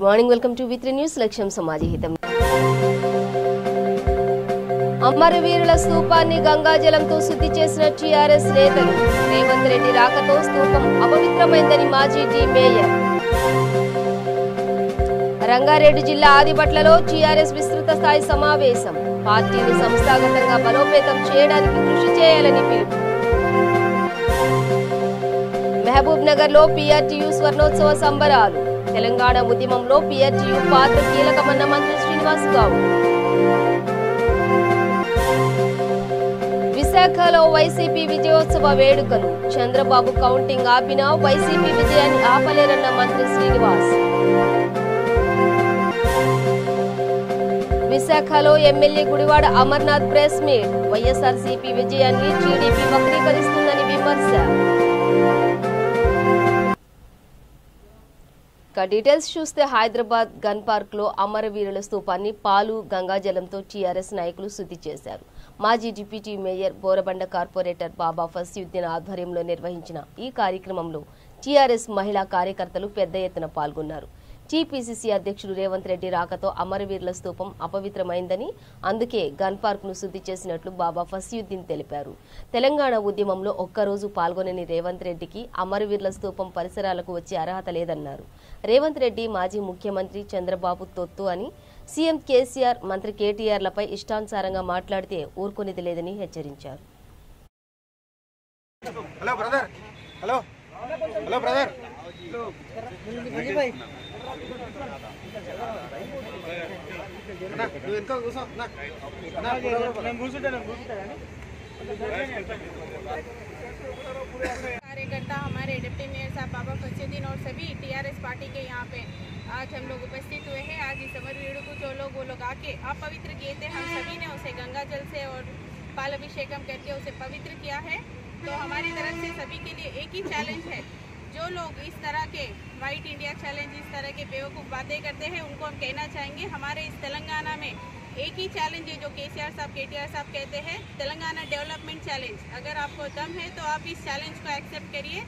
Morning welcome to V3 news లక్ష్యం సమాజహితం. అమరవీరుల స్తూపాన్ని గంగాజలంతో శుద్ధి చేసిన టీఆర్ఎస్ నేతలు. రేవంత్ రెడ్డి రాకతో స్తూపం అపవిత్రమైందని మాజీ మేయర్. రంగారెడ్డి జిల్లా ఆదిబట్లలో టీఆర్ఎస్ విస్తృత స్థాయి సమావేశం. పార్టీని సంస్థాగతంగా బలోపేతం చేయడానికి కృషి చేయాలని పిలుపు. మహబూబ్ నగర్ లో PRTU స్వర్ణోత్సవ సంబరాలు. తెలంగాణ ఉద్యమంలో PRTU పాత్ర కీలకమన్న మంత్రి శ్రీనివాస్ గౌడ్. విశాఖలో వైసీపీ విజయోత్సవ వేడుకలు. చంద్రబాబు కౌంటింగ్ ఆపినా వైసీపీ విజయాన్ని ఆపలేరన్న మంత్రి శ్రీనివాస్. విశాఖలో MLA Gudivada Amarnath press meet. YSRCP విజయాన్ని టీడీపీ వక్రీకరిస్తుందని విమర్శ. డీటెయిల్స్ చూస్తే హైదరాబాద్ గన్ పార్క్ లో అమరవీరుల స్తూపాన్ని పాలు గంగాజలంతో టీఆర్ఎస్ నాయకులు శుద్ధి చేశారు. మాజీ డిప్యూటీ మేయర్ బోరబండ కార్పొరేటర్ బాబా ఫసీయుద్దీన్ ఆధ్వర్యంలో నిర్వహించిన ఈ కార్యక్రమంలో టీఆర్ఎస్ మహిళా కార్యకర్తలు పెద్ద ఎత్తున పాల్గొన్నారు. టీపీసీసీ అధ్యక్షుడు రేవంత్ రెడ్డి రాకతో అమరవీరుల స్తూపం అపవిత్రమైందని, అందుకే గన్ పార్క్ ను శుద్ధి చేసినట్లు బాబా ఫసీయుద్దీన్ తెలిపారు. తెలంగాణ ఉద్యమంలో ఒక్కరోజు పాల్గొనని రేవంత్ రెడ్డికి అమరవీరుల స్తూపం పరిసరాలకు వచ్చే అర్హత లేదన్నారు. రేవంత్ రెడ్డి మాజీ ముఖ్యమంత్రి చంద్రబాబు తొత్తు అని, సీఎం కేసీఆర్, మంత్రి కేటీఆర్లపై ఇష్టానుసారంగా మాట్లాడితే ఊరుకునేది లేదని హెచ్చరించారు. कार्यकर्ता हमारे डिप्टी मेयर साहब बाबा फसीउद्दीन और सभी टीआरएस पार्टी के यहाँ पे आज हम लोग उपस्थित हुए हैं। आज इस अमरवीरों को जो लोग वो लोग आके अपवित्र किए थे, हम सभी ने उसे गंगा जल से और पाल अभिषेकम करके उसे पवित्र किया है। तो हमारी तरफ से सभी के लिए एक ही चैलेंज है, जो लोग इस तरह के वाइट इंडिया चैलेंज, इस तरह के बेवकूफ़ बातें करते हैं, उनको हम कहना चाहेंगे हमारे इस तेलंगाना में एक ही चैलेंज है जो केसीआर साहब केटीआर साहब कहते हैं, तेलंगाना डेवलपमेंट चैलेंज। अगर आपको दम है तो आप इस चैलेंज को एक्सेप्ट करिए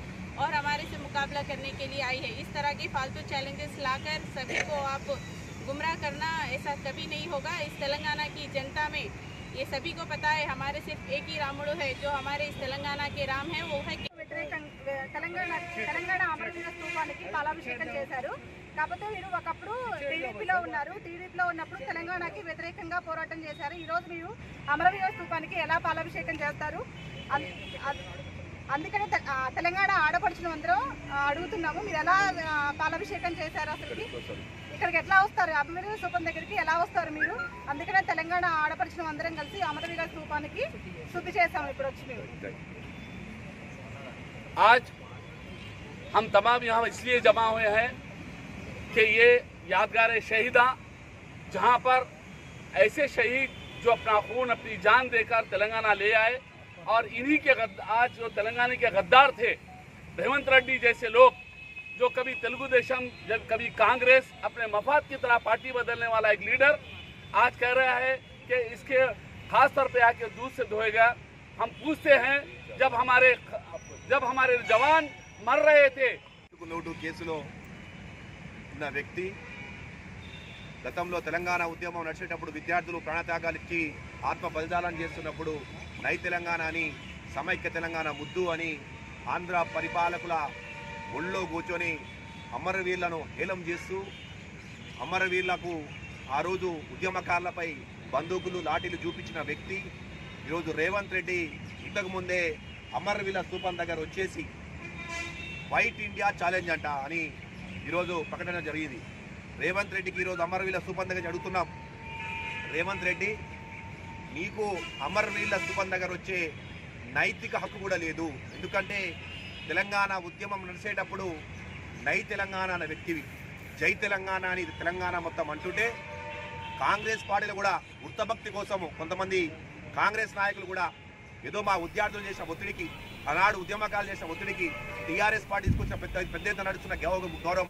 और हमारे से मुकाबला करने के लिए आई है। इस तरह के फालतू चैलेंजेस लाकर सभी को आप गुमराह करना, ऐसा कभी नहीं होगा। इस तेलंगाना की जनता में ये सभी को पता है, हमारे सिर्फ एक ही रामुడు है, जो हमारे इस तेलंगाना के राम है, वो है తెలంగాణ అమరవీరుల స్తూపానికి పాలాభిషేకం చేశారు. కాకపోతే మీరు ఒకప్పుడు టీడీపీలో ఉన్నారు, టీడీపీలో ఉన్నప్పుడు తెలంగాణకి వ్యతిరేకంగా పోరాటం చేశారు. ఈరోజు మీరు అమరవీరుల స్తూపానికి ఎలా పాలాభిషేకం చేస్తారు? అందుకనే తెలంగాణ ఆడపడుచులు అందరూ అడుగుతున్నాము, మీరు ఎలా పాలాభిషేకం చేశారు? అసలు ఇక్కడికి ఎట్లా వస్తారు? అమరవీరుల స్తూపం దగ్గరికి ఎలా వస్తారు మీరు? అందుకనే తెలంగాణ ఆడపడుచులు అందరం కలిసి అమరవీరుల స్తూపానికి శుద్ధి చేశాము. ఇప్పుడు వచ్చి మీరు आज हम तमाम यहाँ इसलिए जमा हुए हैं कि ये यादगार शहीदा, जहाँ पर ऐसे शहीद जो अपना खून अपनी जान देकर तेलंगाना ले आए, और इन्हीं के आज जो तेलंगाना के गद्दार थे रेवंत रेड्डी जैसे लोग, जो कभी तेलुगु देशम, जब कभी कांग्रेस, अपने मफाद की तरह पार्टी बदलने वाला एक लीडर आज कह रहा है कि इसके खास तौर पे आके दूध से धोएगा। हम पूछते हैं, जब हमारे जवान मर रहे थे, నోటు కేసులో ఉన్న వ్యక్తి గతంలో తెలంగాణ ఉద్యమం నడిచేటప్పుడు విద్యార్థులు ప్రాణత్యాగాలు ఇచ్చి ఆత్మ బలిదానం చేస్తున్నప్పుడు నై తెలంగాణ అని, సమైక్య తెలంగాణ ముద్దు అని ఆంధ్ర పరిపాలకుల ఒళ్ళో కూర్చొని అమరవీరులను హేళన చేస్తూ, అమరవీరులకు ఆ రోజు ఉద్యమకారులపై బందూకులు లాఠీలు చూపించిన వ్యక్తి ఈరోజు రేవంత్ రెడ్డి ఇంతకుముందే అమరవీరుల స్తూపం దగ్గర వచ్చేసి వైట్ ఇండియా ఛాలెంజ్ అంట అని ఈరోజు ప్రకటన జరిగింది. రేవంత్ రెడ్డికి ఈరోజు అమరవీరుల స్తూపం దగ్గర అడుగుతున్నాం, రేవంత్ రెడ్డి నీకు అమరవీరుల స్తూపం దగ్గర వచ్చే నైతిక హక్కు కూడా లేదు. ఎందుకంటే తెలంగాణ ఉద్యమం నడిచేటప్పుడు నై తెలంగాణ అనే వ్యక్తివి, జై తెలంగాణ అని తెలంగాణ మొత్తం అంటుంటే, కాంగ్రెస్ పార్టీలో కూడా వృత్తభక్తి కోసము కొంతమంది కాంగ్రెస్ నాయకులు కూడా ఏదో మా విద్యార్థులు చేసిన ఒత్తిడికి, ఆనాడు ఉద్యమకాలు చేసిన ఒత్తిడికి టీఆర్ఎస్ పార్టీ తీసుకొచ్చిన పెద్ద ఎత్తున నడుస్తున్న గౌరవం.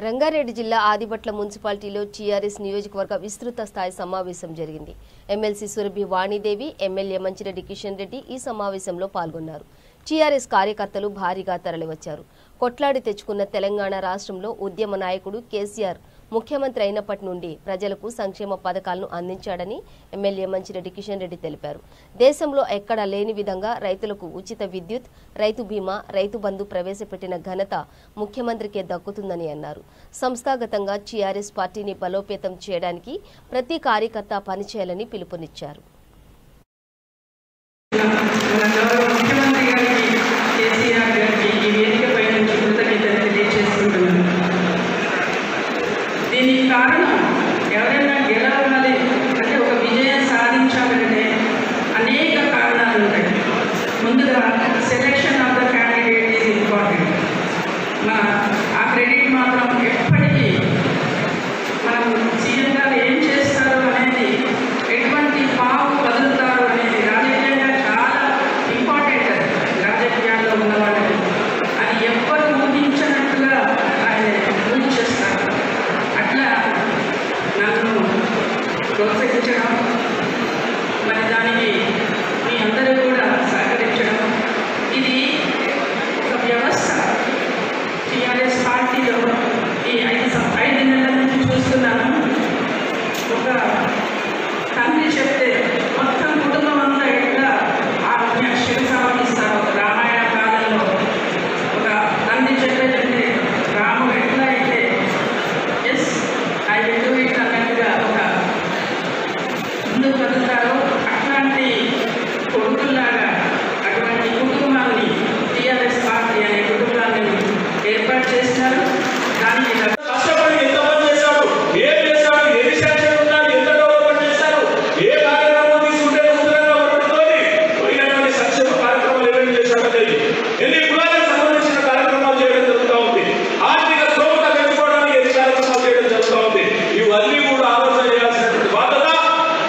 రంగారెడ్డి జిల్లా ఆదిబట్ల మున్సిపాలిటీలో టీఆర్ఎస్ నియోజకవర్గ విస్తృత స్థాయి సమావేశం జరిగింది. ఎమ్మెల్సీ సురభి వాణిదేవి, ఎమ్మెల్యే మంచిరెడ్డి కిషన్ రెడ్డి ఈ సమావేశంలో పాల్గొన్నారు. టీఆర్ఎస్ కార్యకర్తలు భారీగా తరలివచ్చారు. కొట్లాడి తెచ్చుకున్న తెలంగాణ రాష్ట్రంలో ఉద్యమ నాయకుడు కేసీఆర్ ముఖ్యమంత్రి అయినప్పటి నుండి ప్రజలకు సంక్షేమ పథకాలను అందించాడని ఎమ్మెల్యే మంచిరెడ్డి కిషన్ రెడ్డి తెలిపారు. దేశంలో ఎక్కడా లేని విధంగా రైతులకు ఉచిత విద్యుత్, రైతు బీమా, రైతు బంధు ప్రవేశపెట్టిన ఘనత ముఖ్యమంత్రికే దక్కుతుందని అన్నారు. సంస్థాగతంగా టీఆర్ఎస్ పార్టీని బలోపేతం చేయడానికి ప్రతి కార్యకర్త పనిచేయాలని పిలుపునిచ్చారు. దీనికి కారణం ఎవరైనా గెలవాలి అంటే ఒక విజయం సాధించాలంటే అనేక కారణాలు ఉంటాయి. ముందుగా selection of the candidate is important. ఆ క్రెడిట్ మాత్రం ఎప్పటికీ మనం సీఎం గారు ఏం చేస్తారు అనేది, ఎటువంటి పావు వదులుతారు అనేది రాజకీయంగా చాలా ఇంపార్టెంట్. రాజకీయాల్లో ఉన్న వాళ్ళకి అది ఎవ్వరు ఊహించినట్టుగా ఆయన పూజ చేస్తారు. అట్లా నన్ను ప్రోత్సహించడం, మరి దానికి మీ అందరూ కూడా సహకరించడం, ఇది ఒక వ్యవస్థ. టీఆర్ఎస్ పార్టీలో ఈ 5 నెలల నుంచి చూస్తున్నాను. ఒక తండ్రి చెప్తే మొత్తం కుటుంబం అంతా ఎట్లా ఆజ్ఞ శిరసావహిస్తారు. రామాయణ కాలంలో ఒక తండ్రి చెప్పేదంటే రాముడు ఎట్లా అయితే yes I will do it అన్నట్టుగా ఒక ముందుకు కదులుతారో అట్లాంటి కొడుకుల్లాగా అటువంటి కుటుంబాన్ని టీఆర్ఎస్ పార్టీ అనే కుటుంబాన్ని ఏర్పాటు చేసినారు. దానికి కష్టపడి ఎంతమంది చేశారు, ఏం చేశారు, ఎన్ని శాంక్షన్ ఉన్నారు, ఎంత డెవలప్మెంట్ చేశారు, ఏ కార్యక్రమం తీసుకుంటే నూతనంగా పడుతుంది, పోయినటువంటి సంక్షేమ కార్యక్రమాలు ఏమేమి చేశారో తెలియదు. ఎన్ని కులాలకు సంబంధించిన కార్యక్రమాలు చేయడం జరుగుతూ ఉంది, ఆర్థిక స్తోమత పెంచుకోవడానికి ఎన్ని కార్యక్రమాలు చేయడం జరుగుతూ ఉంది. ఇవన్నీ కూడా ఆలోచన చేయాల్సినటువంటి బాధ్యత,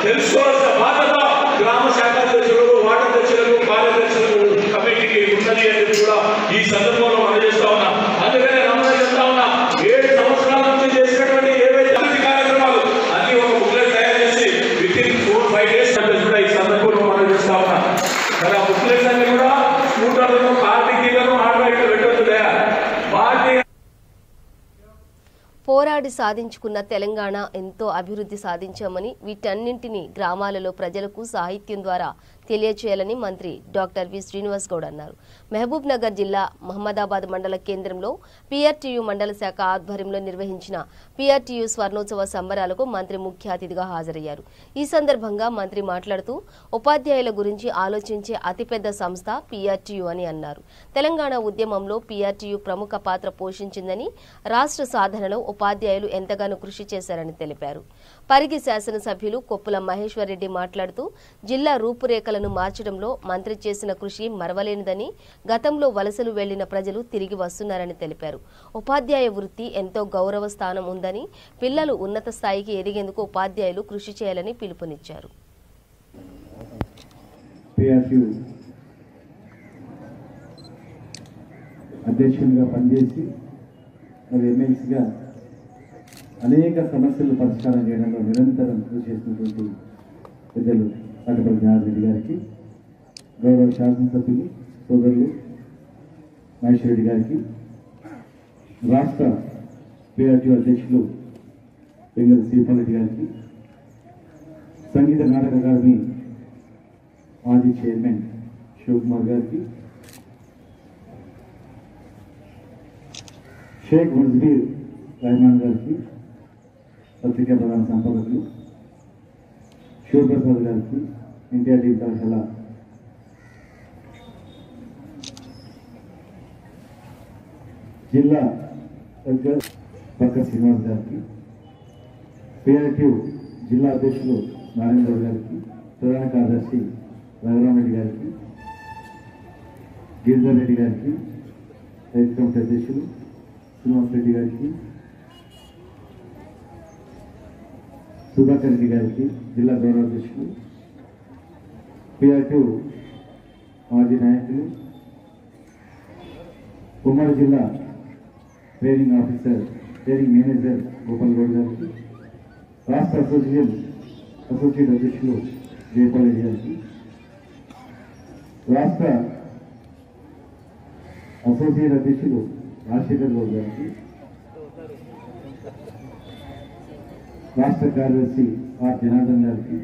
తెలుసుకోవాల్సిన బాధ్యత గ్రామ శాఖ అధ్యక్షులకు, వార్డు అధ్యక్షులకు, కార్యదర్శులకు, కమిటీకి ఉన్నది అనేది కూడా ఈ సందర్భంలో మనం చేస్తా ఉన్నాం. అందుకనే రమణ చెప్తా ఉన్నా, 7 సంవత్సరాల నుంచి చేసినటువంటి ఏవైతే అభివృద్ధి కార్యక్రమాలు అన్ని ఒక బుక్లెట్ తయారు చేసి వితిన్ 4-5 days కూడా ఈ సందర్భంలో మనం చేస్తా ఉన్నాం. కానీ ఆ బుక్లెట్స్ అన్ని కూడా స్కూటర్లను, కార్టికీలను, ఆటోమేటిక్ పెట్టొద్దులే. పార్టీ పోరాడి సాధించుకున్న తెలంగాణ ఎంతో అభివృద్ధి సాధించామని, వీటన్నింటినీ గ్రామాలలో ప్రజలకు సాహిత్యం ద్వారా తెలియచేయాలని మంత్రి డాక్టర్ వి శ్రీనివాస్ గౌడ్ అన్నారు. మహబూబ్ నగర్ జిల్లా మహమ్మదాబాద్ మండల కేంద్రంలో పీఆర్టీయూ మండల శాఖ ఆధ్వర్యంలో నిర్వహించిన పీఆర్టీయూ స్వర్ణోత్సవ సంబరాలకు మంత్రి ముఖ్య అతిథిగా హాజరయ్యారు. ఈ సందర్భంగా మంత్రి మాట్లాడుతూ ఉపాధ్యాయుల గురించి ఆలోచించే అతిపెద్ద సంస్థ పీఆర్టీయూ అని అన్నారు. తెలంగాణ ఉద్యమంలో పీఆర్టీయూ ప్రముఖ పాత్ర పోషించిందని, రాష్ట్ర సాధనలో ఉపాధ్యాయులు ఎంతగానో కృషి చేశారని తెలిపారు. పరిగి శాసనసభ్యులు కొప్పుల మహేశ్వర్ రెడ్డి మాట్లాడుతూ జిల్లా రూపురేఖలను మార్చడంలో మంత్రి చేసిన కృషి మరవలేనిదని, గతంలో వలసలు వెళ్లిన ప్రజలు తిరిగి వస్తున్నారని తెలిపారు. ఉపాధ్యాయ వృత్తి ఎంతో గౌరవ స్థానం ఉందని, పిల్లలు ఉన్నత స్థాయికి ఎదిగేందుకు ఉపాధ్యాయులు కృషి చేయాలని పిలుపునిచ్చారు. అధ్యక్షునిగా పనిచేసి మరి ఎమ్మెల్సీగా అనేక సమస్యలు పరిష్కారం చేయడంలో నిరంతరం కృషి చేసినటువంటి పెద్దలు అడ్డపల్లి జనార్దన్ రెడ్డి గారికి, గౌరవ శాసనసభ్యులు సోదరులు మహేశ్వర్ రెడ్డి గారికి, రాష్ట్ర పీఆర్టీయూ అధ్యక్షులు వెంగళ శ్రీపాల్ రెడ్డి గారికి, సంగీత నాటక అకాడమీ మాజీ చైర్మన్ శివకుమార్ గారికి, షేక్ ముజ్బీర్ रहमान గారికి, పత్రికా ప్రధాన సంపాదకులు శివప్రసాద్ గారికి, ఎన్టీఆర్ డిగ్రీ కళాశాల జిల్లా పక్క శ్రీనివాస్ గారికి, పీఆర్టీయూ జిల్లా అధ్యక్షులు నారాయణ గౌడ్ గారికి, ప్రధాన కార్యదర్శి రఘురామరెడ్డి గారికి, గిరిధర్ రెడ్డి గారికి, రైతు కమిటీ అధ్యక్షులు శ్రీనివాస్ రెడ్డి గారికి, సుధాకర్ రెడ్డి గారికి, జిల్లా గౌరవ అధ్యక్షులు, పీఆర్టీయూ మాజీ నాయకులు, ఉమ్మడి జిల్లా training officer, training manager Gopal Goud గారికి, రాష్ట్ర అసోసియేట్ అధ్యక్షులు జయపాల్ రెడ్డి గారికి, రాష్ట్ర అసోసియేట్ అధ్యక్షులు రాజశేఖర్ బాబు గారికి, రాష్ట్ర కార్యదర్శి ఆర్ జనార్దన్ గారికి,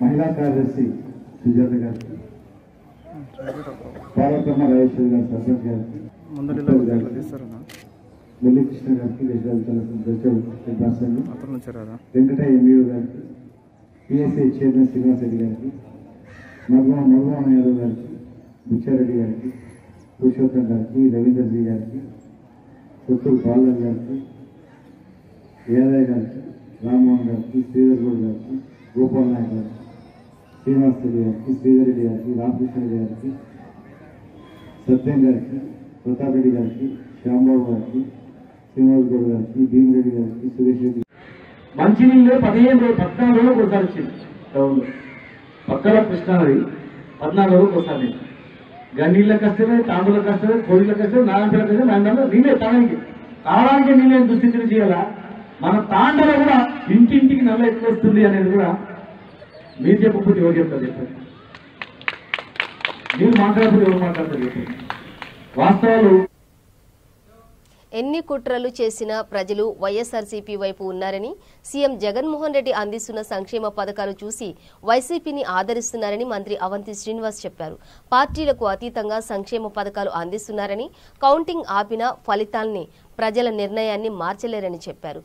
మహిళా కార్యదర్శి సుజాత గారికి, పార్వతమ్మ రాజేశ్వరి గారి సర్పంచ్ గారికి, మురళీకృష్ణ గారికి, వెంకటయ్య ఎంఈఓ గారికి, పిఎస్ఐ చైర్మన్ శ్రీనివాస్ రెడ్డి గారికి, మధుమోహన్ యాదవ్ గారికి, బుచ్చారెడ్డి గారికి, పురుషోత్తం గారికి, రవీందర్జీ గారికి, పుత్తూరు బాలరాజు గారికి, యాదయ్య గారికి, రామ్మోహన్ గారికి, శ్రీధర్ గౌడ్ గారికి, గోపాల్ నాయక్ గారికి, శ్రీనివాస్ రెడ్డి గారికి, శ్రీధర్ రెడ్డి గారికి, రామకృష్ణ రెడ్డి గారికి, సత్యం గారికి, ప్రతాప్ రెడ్డి గారికి, శ్యాంబాబు గారికి, శ్రీనివాస్ గౌడ్ గారికి, భీమిరెడ్డి గారికి, సురేష్ రెడ్డి. మంచినీళ్ళు 14 రోజులకు ఒకసారి వచ్చింది టౌన్లో. పక్కన కృష్ణానది 14 రోజులకు ఒకసారి. గన్నీళ్ళకి కష్టమే, తాంబూలకు కష్టమే, కోడిలకు కష్టమే, నాగంపల్లి కష్టమే, నాయన నీళ్ళే తాగడానికి తాగడానికి నీళ్ళని దుస్థితిని చేయాలా? మన తాండలో కూడా ఇంటింటికి నల్ల ఎక్కువ వస్తుంది అనేది కూడా మీరు చెప్పకపోతే ఎవరు చెప్తారు చెప్పండి? మీరు మాట్లాడకపోతే ఎవరు మాట్లాడతారు చెప్పండి? వాస్తవాలు. ఎన్ని కుట్రలు చేసినా ప్రజలు వైఎస్ఆర్సీపీ వైపు ఉన్నారని, సీఎం జగన్మోహన్ రెడ్డి అందిస్తున్న సంక్షేమ పథకాలు చూసి వైసీపీని ఆదరిస్తున్నారని మంత్రి అవంతి శ్రీనివాస్ చెప్పారు. పార్టీలకు అతీతంగా సంక్షేమ పథకాలు అందిస్తున్నారని, కౌంటింగ్ ఆపిన ఫలితాల్ని ప్రజల నిర్ణయాన్ని మార్చలేరని చెప్పారు.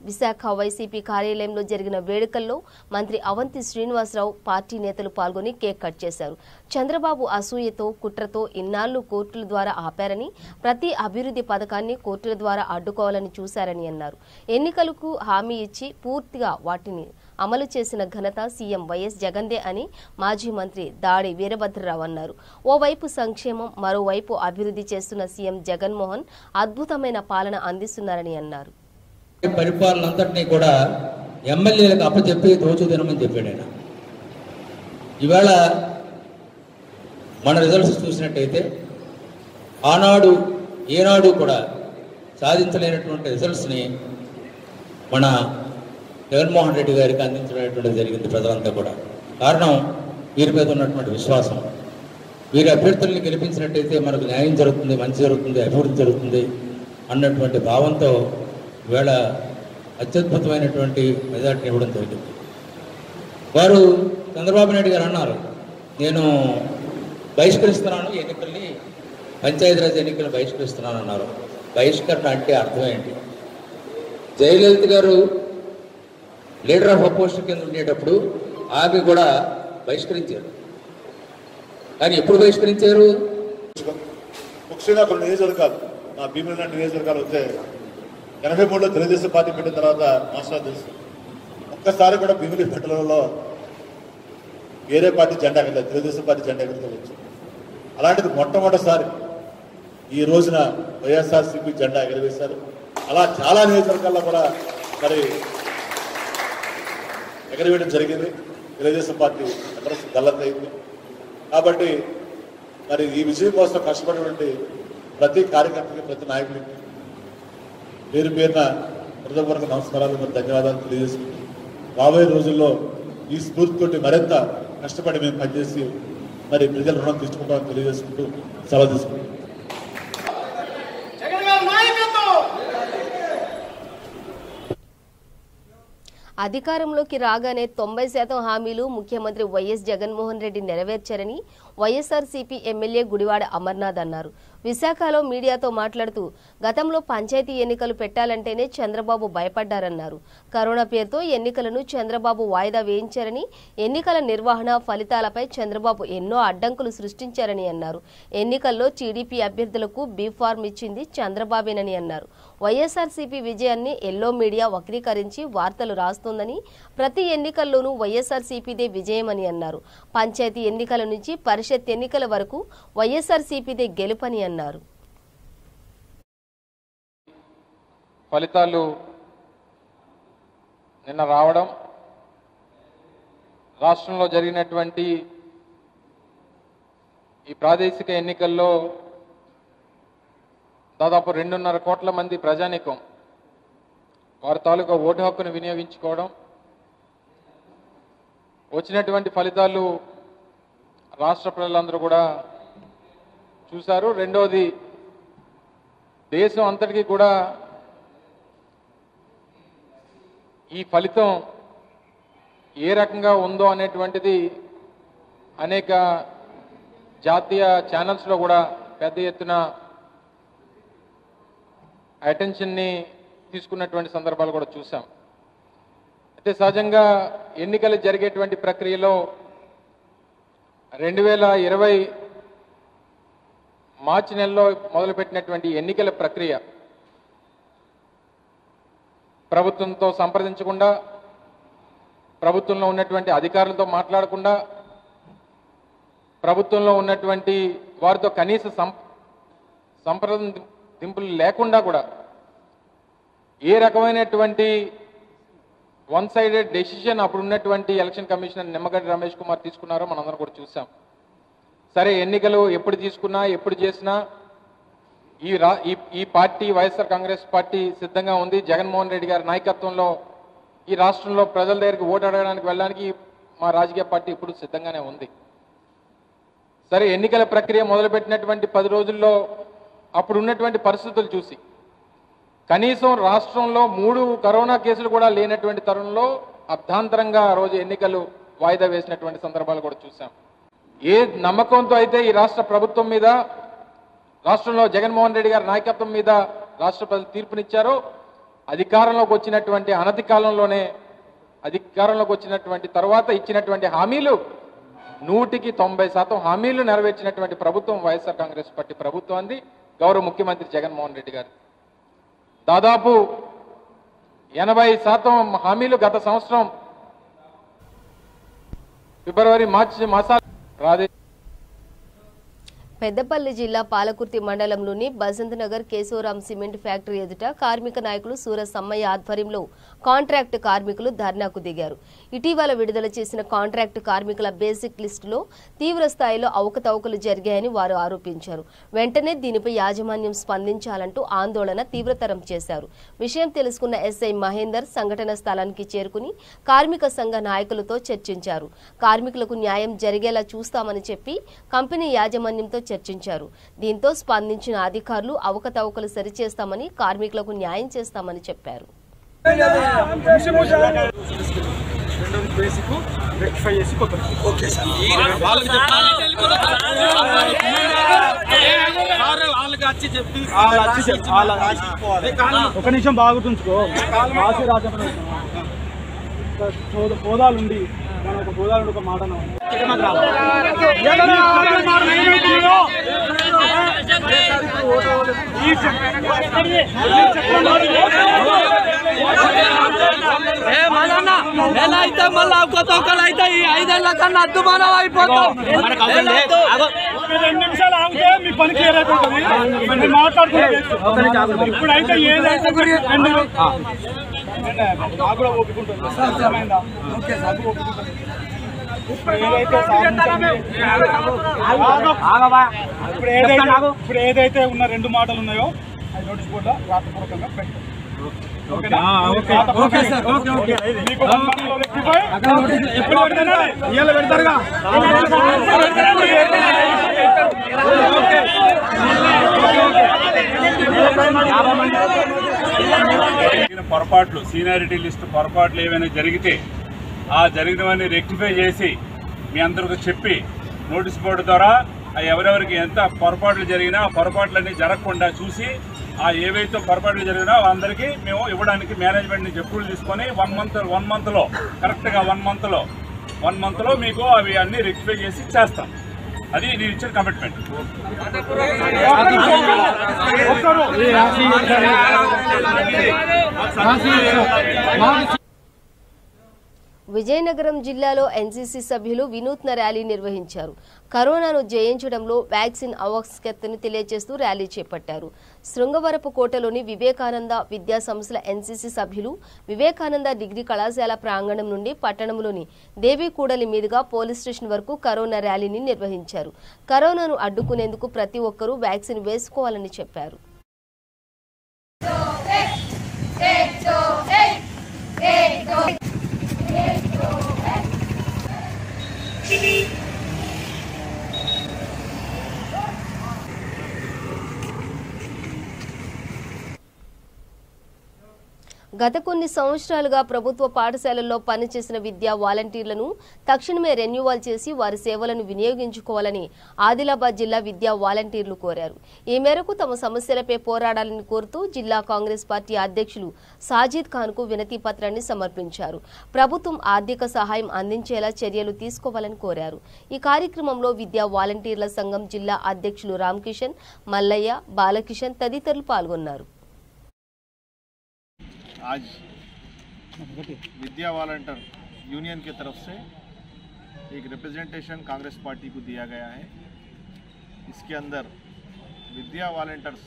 విశాఖ వైసీపీ కార్యాలయంలో జరిగిన వేడుకల్లో మంత్రి అవంతి శ్రీనివాసరావు పార్టీ నేతలు పాల్గొని కేక్ కట్ చేశారు. చంద్రబాబు అసూయతో, కుట్రతో ఇన్నాళ్లు కోర్టుల ద్వారా ఆపారని, ప్రతి అభివృద్ధి పథకాన్ని కోర్టుల ద్వారా అడ్డుకోవాలని చూశారని అన్నారు. ఎన్నికలకు హామీ ఇచ్చి పూర్తిగా వాటిని అమలు చేసిన ఘనత సీఎం వైఎస్ జగన్దే అని మాజీ మంత్రి దాడి వీరభద్రరావు అన్నారు. ఓవైపు సంక్షేమం, మరోవైపు అభివృద్ధి చేస్తున్న సీఎం జగన్మోహన్ అద్భుతమైన పాలన అందిస్తున్నారని అన్నారు. పరిపాలన అంతటినీ కూడా ఎమ్మెల్యేలకు అప్పచెప్పి దోచు తినమని చెప్పాడు ఆయన. ఈవేళ మన రిజల్ట్స్ చూసినట్టయితే ఆనాడు ఏనాడు కూడా సాధించలేనటువంటి రిజల్ట్స్ని మన జగన్మోహన్ రెడ్డి గారికి అందించడం జరిగింది ప్రజలంతా కూడా. కారణం వీరి మీద ఉన్నటువంటి విశ్వాసం. వీరి అభ్యర్థుల్ని గెలిపించినట్టయితే మనకు న్యాయం జరుగుతుంది, మంచి జరుగుతుంది, అభివృద్ధి జరుగుతుంది అన్నటువంటి భావంతో ఈవేళ అత్యద్భుతమైనటువంటి మెజార్టీని ఇవ్వడం జరిగింది. వారు చంద్రబాబు నాయుడు గారు అన్నారు, నేను బహిష్కరిస్తున్నాను ఎన్నికల్ని, పంచాయతీరాజ్ ఎన్నికలను బహిష్కరిస్తున్నాను అన్నారు. బహిష్కరణ అంటే అర్థం ఏంటి? జయలలిత గారు లీడర్ ఆఫ్ అపోజిషన్ కింద ఉండేటప్పుడు ఆమె కూడా బహిష్కరించారు. కానీ ఎప్పుడు బహిష్కరించారు? ముఖ్యంగా కొన్ని నియోజకవర్గాలు, నా భీమిలి లాంటి నియోజకవర్గాలు వస్తే 83లో తెలుగుదేశం పార్టీ పెట్టిన తర్వాత మాస్టర్ తెలుసు, ఒక్కసారి కూడా భీమిలి పెట్టడంలో వేరే పార్టీ జెండా వెళ్ళలేదు, తెలుగుదేశం పార్టీ జెండా ఎగురుకోవచ్చు. అలాంటిది మొట్టమొదటిసారి ఈ రోజున వైఎస్ఆర్సీపీ జెండా ఎగరవేశారు. అలా చాలా నియోజకవర్గాల్లో కూడా మరి ఎగరవేయడం జరిగింది. తెలుగుదేశం పార్టీ గల్లతయింది. కాబట్టి మరి ఈ విజయం కోసం కష్టపడినటువంటి ప్రతి కార్యకర్తకి, ప్రతి నాయకుడికి పేరు పేరున హృదయపూర్వక నమస్కారాలు, మరి ధన్యవాదాలు తెలియజేసుకుంటూ రాబోయే రోజుల్లో ఈ స్ఫూర్తితోటి మరింత కష్టపడి మేము పనిచేసి మరి ప్రజల రుణం తీసుకుంటామని తెలియజేసుకుంటూ సెలవు తీసుకుంటాం. అధికారంలోకి రాగానే 90% హామీలు ముఖ్యమంత్రి వైఎస్ జగన్మోహన్ రెడ్డి నెరవేర్చారని వైఎస్ఆర్సీపీ ఎమ్మెల్యే గుడివాడ అమర్నాథ్ అన్నారు. విశాఖలో మీడియాతో మాట్లాడుతూ గతంలో పంచాయతీ ఎన్నికలు పెట్టాలంటేనే చంద్రబాబు భయపడ్డారన్నారు. కరోనా పేరుతో ఎన్నికలను చంద్రబాబు వాయిదా వేయించారని, ఎన్నికల నిర్వహణ ఫలితాలపై చంద్రబాబు ఎన్నో అడ్డంకులు సృష్టించారని అన్నారు. ఎన్నికల్లో టీడీపీ అభ్యర్థులకు బీఫార్మ్ ఇచ్చింది చంద్రబాబేనని అన్నారు. వైఎస్ఆర్సీపీ విజయాన్ని ఎల్లో మీడియా వక్రీకరించి వార్తలు రాస్తోందని, ప్రతి ఎన్నికల్లోనూ వైఎస్ఆర్సీపీదే విజయమని అన్నారు. పంచాయతీ ఎన్నికల నుంచి పరిషత్ ఎన్నికల వరకు వైఎస్ఆర్సీపీదే గెలుపని అన్నారు. ఫలితాలు నిన్న రావడం, రాష్ట్రంలో జరిగినటువంటి ఈ ప్రాదేశిక ఎన్నికల్లో దాదాపు 2.5 కోట్ల మంది ప్రజానీకం వారి తాలూకా ఓటు హక్కును వినియోగించుకోవడం, వచ్చినటువంటి ఫలితాలు రాష్ట్ర ప్రజలందరూ కూడా చూశారు. రెండోది, దేశం అంతటికీ కూడా ఈ ఫలితం ఏ రకంగా ఉందో అనేటువంటిది అనేక జాతీయ ఛానల్స్లో కూడా పెద్ద ఎత్తున అటెన్షన్ని తీసుకున్నటువంటి సందర్భాలు కూడా చూసాం. అయితే సహజంగా ఎన్నికలు జరిగేటువంటి ప్రక్రియలో 2020 మార్చి నెలలో మొదలుపెట్టినటువంటి ఎన్నికల ప్రక్రియ ప్రభుత్వంతో సంప్రదించకుండా, ప్రభుత్వంలో ఉన్నటువంటి అధికారులతో మాట్లాడకుండా, ప్రభుత్వంలో ఉన్నటువంటి వారితో కనీస సంప్రదింపులు లేకుండా కూడా ఏ రకమైనటువంటి వన్ సైడెడ్ డెసిషన్ అప్పుడు ఉన్నటువంటి ఎలక్షన్ కమిషనర్ నిమ్మగడ్డ రమేష్ కుమార్ తీసుకున్నారో మనందరం కూడా చూసాం. సరే, ఎన్నికలు ఎప్పుడు తీసుకున్నా ఎప్పుడు చేసినా ఈ పార్టీ వైఎస్ఆర్ కాంగ్రెస్ పార్టీ సిద్ధంగా ఉంది. జగన్మోహన్ రెడ్డి గారి నాయకత్వంలో ఈ రాష్ట్రంలో ప్రజల దగ్గరికి ఓటు అడగడానికి వెళ్ళడానికి మా రాజకీయ పార్టీ ఇప్పుడు సిద్ధంగానే ఉంది. సరే, ఎన్నికల ప్రక్రియ మొదలుపెట్టినటువంటి 10 రోజుల్లో అప్పుడు ఉన్నటువంటి పరిస్థితులు చూసి కనీసం రాష్ట్రంలో 3 కరోనా కేసులు కూడా లేనటువంటి తరుణంలో అర్ధాంతరంగా ఆ రోజు ఎన్నికలు వాయిదా వేసినటువంటి సందర్భాలు కూడా చూసాం. ఏ నమ్మకంతో అయితే ఈ రాష్ట్ర ప్రభుత్వం మీద, రాష్ట్రంలో జగన్మోహన్ రెడ్డి గారి నాయకత్వం మీద రాష్ట్ర ప్రజలు తీర్పునిచ్చారో, అధికారంలోకి వచ్చినటువంటి అనతి కాలంలోనే అధికారంలోకి వచ్చినటువంటి తర్వాత ఇచ్చినటువంటి హామీలు 100% హామీలు నెరవేర్చినటువంటి ప్రభుత్వం వైఎస్ఆర్ కాంగ్రెస్ పార్టీ ప్రభుత్వం అంది గౌరవ ముఖ్యమంత్రి జగన్మోహన్ రెడ్డి గారు. దాదాపు 80% హామీలు గత సంవత్సరం ఫిబ్రవరి మార్చి మాసాలు పెద్దపల్లి జిల్లా పాలకుర్తి మండలంలోని బసంత్ నగర్ కేశవరాం సిమెంట్ ఫ్యాక్టరీ ఎదుట కార్మిక నాయకులు సూర సమ్మయ్య ఆధ్వర్యంలో కాంట్రాక్టు కార్మికులు ధర్నాకు దిగారు. ఇటీవల విడుదల చేసిన కాంట్రాక్టు కార్మికుల బేసిక్ లిస్టులో తీవ్ర స్థాయిలో అవకతవకలు జరిగాయని వారు ఆరోపించారు. వెంటనే దీనిపై యాజమాన్యం స్పందించాలంటూ ఆందోళన తీవ్రతరం చేశారు. విషయం తెలుసుకున్న ఎస్ఐ మహేందర్ సంఘటన స్థలానికి చేరుకుని కార్మిక సంఘ నాయకులతో చర్చించారు. కార్మికులకు న్యాయం జరిగేలా చూస్తామని చెప్పి కంపెనీ యాజమాన్యంతో చర్చించారు. దీంతో స్పందించిన అధికారులు అవకతవకలు సరిచేస్తామని, కార్మికులకు న్యాయం చేస్తామని చెప్పారు. ఒక నిమిషం బాగుతుంచుకో. హోదాలుండి ఒక హోదాలు ఒక మాట ఎలా అయితే మళ్ళీ అవకతవకలు అయితే ఈ 5 ఏళ్ల కన్నా అద్దుమానం అయిపోతాం. 2 నిమిషాలు ఆగితే మీ పని క్లియర్ అయిపోతుంది. మాట్లాడుకుంటాం. ఇప్పుడైతే ఏదైతే నాకు కూడా ఒప్పుకుంటుంది. ఇప్పుడు ఏదైతే ఉన్న 2 మాటలు ఉన్నాయో అది నోటీస్ బోర్డులో రాతపూర్వకంగా పెట్టండి. పొరపాట్లు, సీనియారిటీ లిస్టు పొరపాట్లు ఏమైనా జరిగితే ఆ జరిగినవన్నీ రెక్టిఫై చేసి మీ అందరికీ చెప్పి నోటీస్ బోర్డు ద్వారా ఎవరెవరికి ఎంత పొరపాట్లు జరిగినా ఆ పొరపాట్లన్నీ జరగకుండా చూసి ఆ ఏవైతే పొరపాట్లు జరిగినా అందరికీ మేము ఇవ్వడానికి మేనేజ్మెంట్ నుంచి అప్రూవల్ తీసుకొని 1 మంత్లో కరెక్ట్గా 1 మంత్లో మీకు అవి అన్నీ రెక్టిఫై చేసి చేస్తాం. అది నేను ఇచ్చిన కమిట్మెంట్. విజయనగరం జిల్లాలో ఎన్సీసీ సభ్యులు వినూత్న ర్యాలీ నిర్వహించారు. కరోనాను జయించడంలో వ్యాక్సిన్ ఆవశ్యకతను తెలియజేస్తూ ర్యాలీ చేపట్టారు. శృంగవరపు కోటలోని వివేకానంద విద్యా సంస్థల ఎన్సీసీ సభ్యులు వివేకానంద డిగ్రీ కళాశాల ప్రాంగణం నుండి పట్టణంలోని దేవీకూడలి మీదుగా పోలీస్ స్టేషన్ వరకు కరోనా ర్యాలీని నిర్వహించారు. కరోనాను అడ్డుకునేందుకు ప్రతి ఒక్కరూ వ్యాక్సిన్ వేసుకోవాలని చెప్పారు. గత కొన్ని సంవత్సరాలుగా ప్రభుత్వ పాఠశాలల్లో పనిచేసిన విద్యా వాలంటీర్లను తక్షణమే రెన్యువల్ చేసి వారి సేవలను వినియోగించుకోవాలని ఆదిలాబాద్ జిల్లా విద్యా వాలంటీర్లు కోరారు. ఈ మేరకు తమ సమస్యలపై పోరాడాలని కోరుతూ జిల్లా కాంగ్రెస్ పార్టీ అధ్యక్షులు సాజిద్ ఖాన్ కు వినతి పత్రాన్ని సమర్పించారు. ప్రభుత్వం ఆర్థిక సహాయం అందించేలా చర్యలు తీసుకోవాలని కోరారు. ఈ కార్యక్రమంలో విద్యా వాలంటీర్ల సంఘం జిల్లా అధ్యక్షులు రామకిషన్, మల్లయ్య, బాలకిషన్ తదితరులు పాల్గొన్నారు. आज विद्या वॉलंटियर यूनियन की तरफ से एक रिप्रेजेंटेशन कांग्रेस पार्टी को दिया गया है. इसके अंदर विद्या वॉलंटियर्स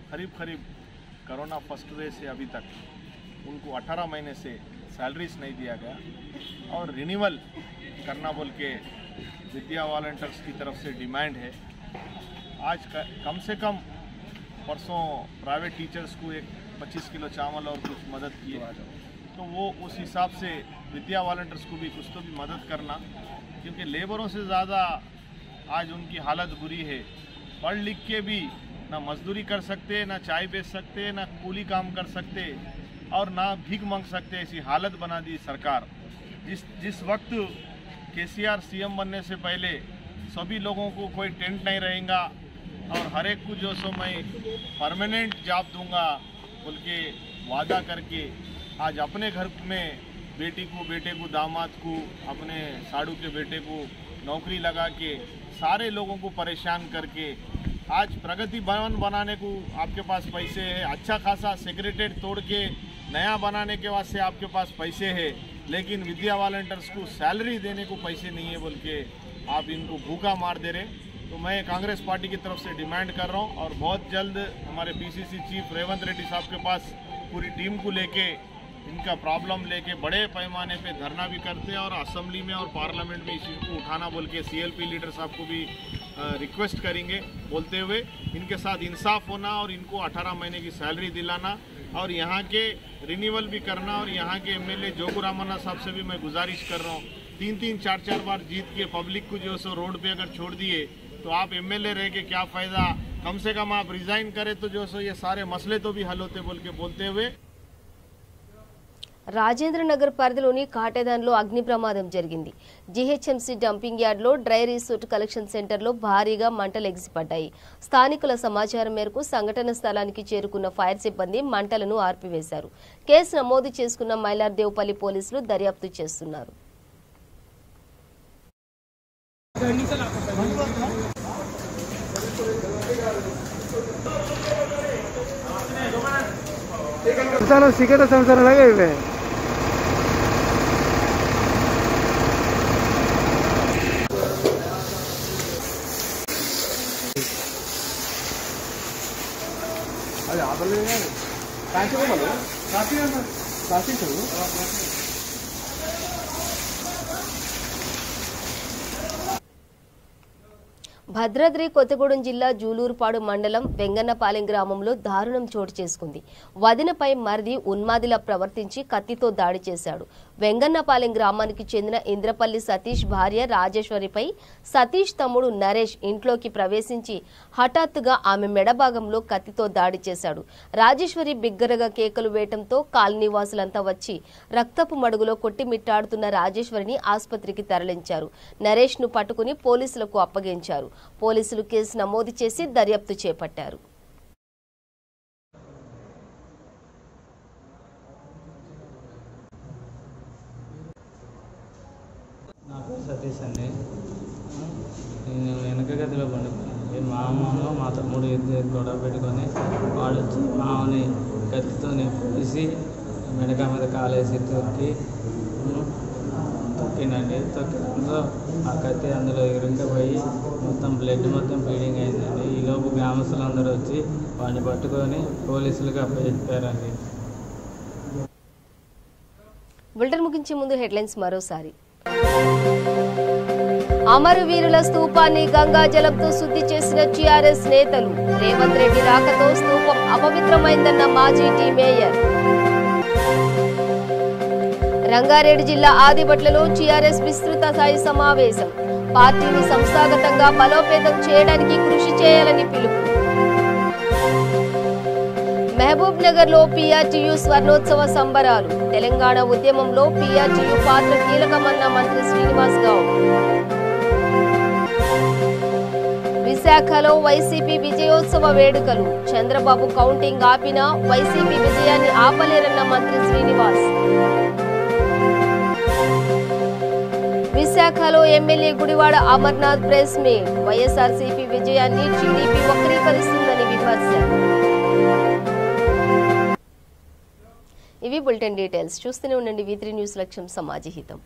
करीब कोरोना फर्स्ट वेव से अभी तक उनको 18 महीने से सैलरीज नहीं दिया गया और रिन्यूअल करना बोल के विद्या वॉलंटियर्स की तरफ से डिमांड है. आज कम से कम परसों प्राइवेट टीचर्स को एक 25 किलो चावल और कुछ मदद किए, तो वो उस हिसाब से विद्या वॉलंटियर्स को भी कुछ तो भी मदद करना, क्योंकि लेबरों से ज़्यादा आज उनकी हालत बुरी है. पढ़ लिख के भी ना मजदूरी कर सकते, ना चाय बेच सकते, ना कूली काम कर सकते और ना भीख मांग सकते. ऐसी हालत बना दी सरकार. जिस वक्त केसीआर सीएम बनने से पहले सभी लोगों को कोई टेंट नहीं रहेगा और हर एक को जो सो मैं परमानेंट जॉब दूंगा बोल के वादा करके आज अपने घर में बेटे को दामाद को अपने साड़ू के बेटे को नौकरी लगा के सारे लोगों को परेशान करके आज प्रगति भवन बनाने को आपके पास पैसे है, अच्छा खासा सेक्रेटरीट तोड़ के नया बनाने के वास्ते आपके पास पैसे है, लेकिन विद्या वॉलंटियर्स को सैलरी देने को पैसे नहीं है बोल के आप इनको भूखा मार दे रहे. तो मैं कांग्रेस पार्टी की तरफ से डिमांड कर रहा हूं और बहुत जल्द हमारे पीसीसी चीफ रेवंत रेड्डी साहब के पास पूरी टीम को लेके इनका प्रॉब्लम लेके बड़े पैमाने पे धरना भी करते हैं और असेंबली में और पार्लियामेंट में इस चीज़ को उठाना बोल के सीएलपी लीडर साहब को भी रिक्वेस्ट करेंगे, बोलते हुए इनके साथ इंसाफ होना और इनको 18 महीने की सैलरी दिलाना और यहाँ के रिन्यूअल भी करना. और यहाँ के एमएलए जोगू रामन्ना साहब से भी मैं गुजारिश कर रहा हूँ, 3-3, 4-4 बार जीत के पब्लिक को जो सो रोड पे अगर छोड़ दिए तो आप एमएलए रह के क्या फ़ायदा. कम से कम आप रिजाइन करें तो जो सो ये सारे मसले तो भी हल होते बोल के बोलते हुए రాజేంద్రనగర్ పరిధిలోని కాటేదాన్లో అగ్ని ప్రమాదం జరిగింది. జీహెచ్ఎంసీ డంపింగ్ యార్డ్లో డ్రై రిసోర్ట్ కలెక్షన్ సెంటర్లో భారీగా మంటలు ఎగిసిపడ్డాయి. స్థానికుల సమాచారం మేరకు సంఘటన స్థలానికి చేరుకున్న ఫైర్ సిబ్బంది మంటలను ఆర్పివేశారు. కేసు నమోదు చేసుకున్న మైలార్దేవ్పల్లి పోలీసులు దర్యాప్తు చేస్తున్నారు. सिगरेट संसार लगे हुए భద్రాద్రి కొత్తగూడెం జిల్లా జూలూరుపాడు మండలం వెంగన్నపాలెం గ్రామంలో దారుణం చోటు చేసుకుంది. వదినపై మరిది ఉన్మాదిలా ప్రవర్తించి కత్తితో దాడి చేశాడు. వెంగన్నపాలెం గ్రామానికి చెందిన ఇంద్రపల్లి సతీష్ భార్య రాజేశ్వరిపై సతీష్ తమ్ముడు నరేష్ ఇంట్లోకి ప్రవేశించి హఠాత్తుగా ఆమె మెడభాగంలో కత్తితో దాడి చేశాడు. రాజేశ్వరి బిగ్గరగా కేకలు వేయటంతో కాలనీవాసులంతా వచ్చి రక్తపు మడుగులో కొట్టిమిట్టాడుతున్న రాజేశ్వరిని ఆసుపత్రికి తరలించారు. నరేష్ ను పట్టుకుని పోలీసులకు అప్పగించారు. పోలీసులు కేసు నమోదు చేసి దర్యాప్తు చేపట్టారు. నా పేరు సతీష్ అండి. నేను వెనక గదిలో పండుకున్నాను. మా అమ్మ మా తమ్ముడు ఇద్దరు గొడవ పెట్టుకొని వాడు వచ్చి మామని కత్తితో పొడిసి మెడక మీద కాలేసి తొక్కిందండి. తొక్కడంతో ఆ కత్తి అందులో ఇరుక్కపోయి మొత్తం బ్లడ్ మొత్తం బ్లీడింగ్ అయిందండి. ఈలోపు గ్రామస్తులందరూ వచ్చి వాడిని పట్టుకొని పోలీసులకు అప్పచెప్పారండి. బులెటిన్ ముగించే ముందు హెడ్లైన్స్ మరోసారి. అమరవీరుల స్తూపాన్ని గంగా జలంతో శుద్ధి చేసిన టీఆర్ఎస్ నేతలు. రేవంత్ రెడ్డి రాకతో స్తూపం అపవిత్రమైందన్న మాజీ టీ మేయర్. రంగారెడ్డి జిల్లా ఆదిబట్లలో టీఆర్ఎస్ విస్తృత స్థాయి సమావేశం. పార్టీని సంస్థాగతంగా బలోపేతం చేయడానికి కృషి చేయాలని పిలుపు. మహబూబ్ నగర్ లో పీఆర్టీయూ స్వర్ణోత్సవ సంబరాలు. తెలంగాణ ఉద్యమంలో పీఆర్టీయూ పాత్ర కీలకమన్న మంత్రి శ్రీనివాస్ గౌడ్. విశాఖలో వైసీపీ విజయోత్సవ వేడుకలు. చంద్రబాబు కౌంటింగ్ ఆపినా వైసీపీ విజయాన్ని ఆపలేరన్న మంత్రి శ్రీనివాస్. విశాఖలో MLA Gudivada Amarnath press meet. YSRCP విజయాన్ని టీడీపీ వక్రీకరిస్తుందని విమర్శ. ఇవి బులెటిన్ డీటెయిల్స్. చూస్తూనే ఉండండి V3 న్యూస్ లక్ష్యం సమాజ హితం.